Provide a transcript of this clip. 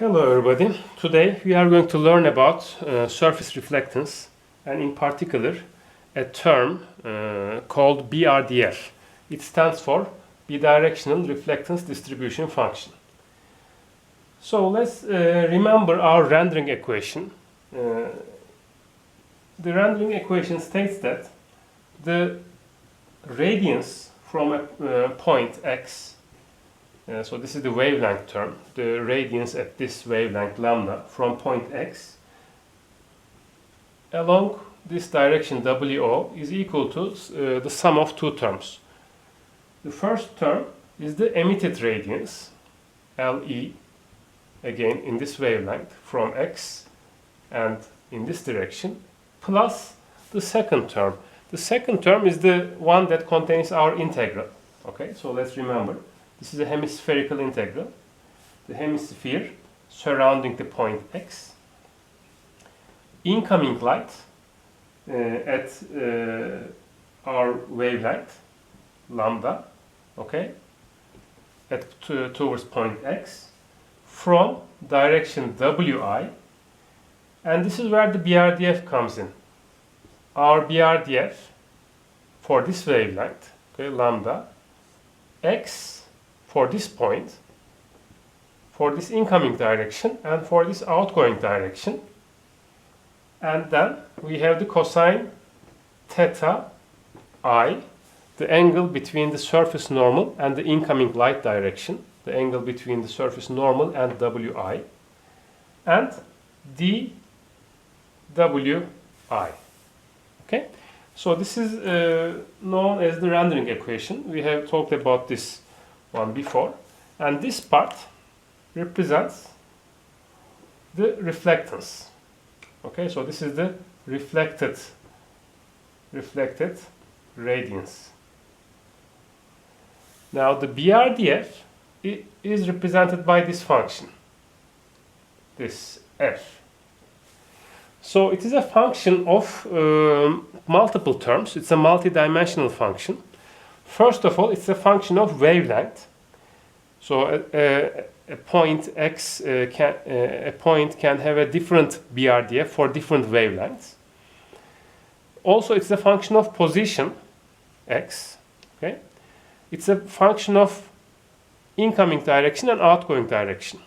Hello everybody. Today we are going to learn about surface reflectance and in particular a term called BRDF. It stands for bidirectional reflectance distribution function. So let's remember our rendering equation. The rendering equation states that the radiance from a point x, so this is the wavelength term, the radiance at this wavelength lambda from point x along this direction WO is equal to the sum of two terms. The first term is the emitted radiance LE, again in this wavelength from x and in this direction, plus the second term. The second term is the one that contains our integral. Okay, so let's remember. This is a hemispherical integral. The hemisphere surrounding the point x. Incoming light at our wavelength lambda, okay, towards point x from direction wi, and this is where the BRDF comes in. Our BRDF for this wavelength, okay, lambda, x for this point, for this incoming direction, and for this outgoing direction. And then we have the cosine theta I, the angle between the surface normal and the incoming light direction, the angle between the surface normal and wi, and dwi. Okay, so this is known as the rendering equation. We have talked about this one before, and this part represents the reflectance. Okay, so this is the reflected radiance. Now the BRDF is represented by this function, this f. So it is a function of multiple terms. It's a multidimensional function. First of all, it's a function of wavelength. So a point x can have a different BRDF for different wavelengths. Also, it's a function of position x. Okay, it's a function of incoming direction and outgoing direction.